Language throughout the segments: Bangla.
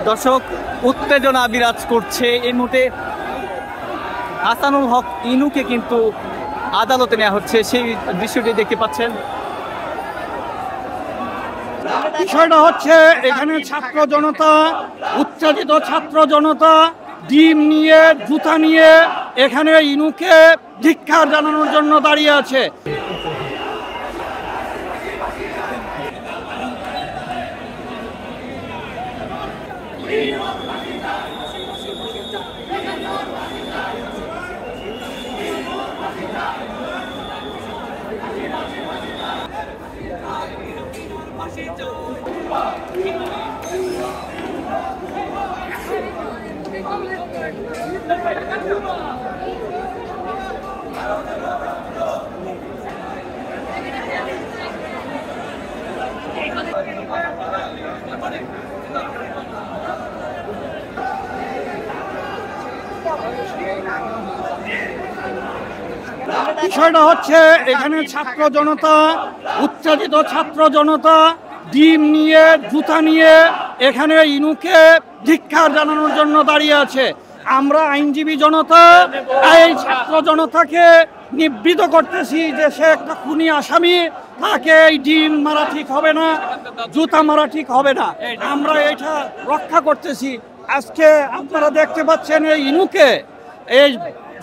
দর্শক, উত্তেজনা বিরাজ করছে এই মুহূর্তে। হাসানুল হক ইনুকে কিন্তু আদালতে নেওয়া হচ্ছে, সেই দৃশ্যটি দেখতে পাচ্ছেন। বিষয়টা হচ্ছে এখানে ছাত্র জনতা, উত্তেজিত ছাত্র জনতা ডিম নিয়ে জুতা নিয়ে এখানে ইনুকে ধিক্কার জানানোর জন্য দাঁড়িয়ে আছে। বিষয়টা হচ্ছে এখানে ছাত্র জনতা, উত্তেজিত ছাত্র জনতা ডিম নিয়ে জুতা নিয়ে এখানে ইনুকে ধিক্কার জানানোর জন্য দাঁড়িয়ে আছে। আমরা আইনজীবী জনতা এই ছাত্র জনতাকে নিবৃত করতেছি যে সে একটা খুনি আসামি, তাকে এই ডিম মারা ঠিক হবে না, জুতা মারা ঠিক হবে না। আমরা এটা রক্ষা করতেছি। আজকে আপনারা দেখতে পাচ্ছেন এই ইনুকে এই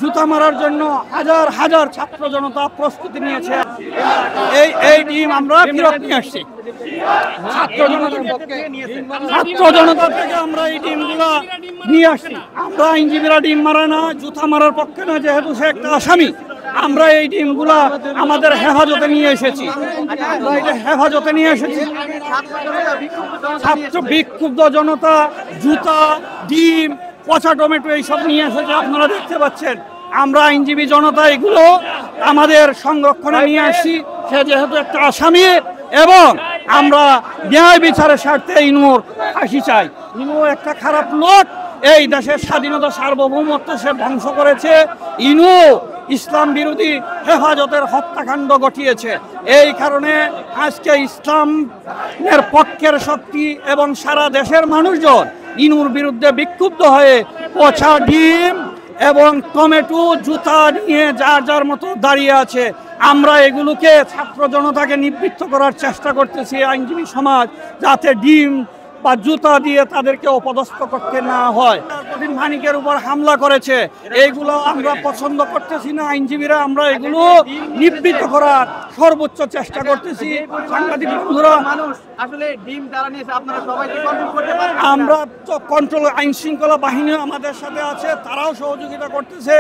জুতা মারার জন্য হাজার হাজার ছাত্র জনতা প্রস্তুতি নিয়েছে। এই ডিম আমরা ফেরত নিয়ে আসছি। ছাত্র জনতা থেকে আমরা এই ডিমগুলো নিয়ে আসছি। আমরা আইনজীবীরা ডিম মারা না, জুতা মারার পক্ষে না, যেহেতু সে একটা আসামি। আমরা এই ডিমগুলা আমাদের হেফাজতে নিয়ে এসেছি। হেফাজতে নিয়ে এসেছি। ছাত্র বিক্ষুব্ধ জনতা জুতা, ডিম, পচা টমেটো এইসব নিয়ে এসেছে, আপনারা দেখতে পাচ্ছেন। আমরা আইনজীবী জনতা এগুলো আমাদের সংরক্ষণে নিয়ে আসছি। সে যেহেতু একটা আসামি এবং আমরা ন্যায় বিচারের স্বার্থে ইনুর ফাঁসি চাই। ইনু একটা খারাপ লোক, এই দেশের স্বাধীনতা সার্বভৌমত্ব সে ধ্বংস করেছে। ইনু ইসলাম বিরোধী হেফাজতের হত্যাকাণ্ড ঘটিয়েছে। এই কারণে আজকে ইসলামের পক্ষের শক্তি এবং সারা দেশের মানুষজন ইনুর বিরুদ্ধে বিক্ষুব্ধ হয়ে পচা ডিম এবং টমেটো জুতা নিয়ে যার যার মতো দাঁড়িয়ে আছে। আমরা এগুলোকে ছাত্র জনতাকে নিবৃত্ত করার চেষ্টা করতেছি, আইনজীবী সমাজ, যাতে ডিম বা জুতা দিয়ে তাদেরকে অপদস্থ করতে না হয়। মানিকের উপর হামলা করেছে, এইগুলো আমরা পছন্দ করতেছি না। আইনজীবীরা আমরা এগুলো নিবৃত্ত করার সর্বোচ্চ চেষ্টা করতেছি। সাংবাদিক বন্ধুরা, আমরা কন্ট্রোল আইন শৃঙ্খলা বাহিনী আমাদের সাথে আছে, তারাও সহযোগিতা করতেছে।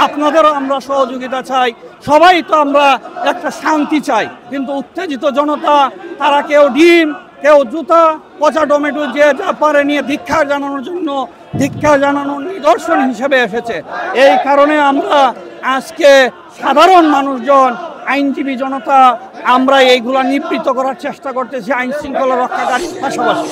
আপনাদেরও আমরা সহযোগিতা চাই। সবাই তো আমরা একটা শান্তি চাই, কিন্তু উত্তেজিত জনতা তারা কেউ ডিম, কেউ জুতা, পচা টমেটো যে যা পারে নিয়ে ধিক্কার জানানোর জন্য ধিক্কার জানানোর নিদর্শন হিসেবে এসেছে। এই কারণে আমরা আজকে সাধারণ মানুষজন, আইনজীবী জনতা, আমরা এইগুলা নিবৃত্ত করার চেষ্টা করতেছি আইন শৃঙ্খলা রক্ষাকারীর পাশাপাশি।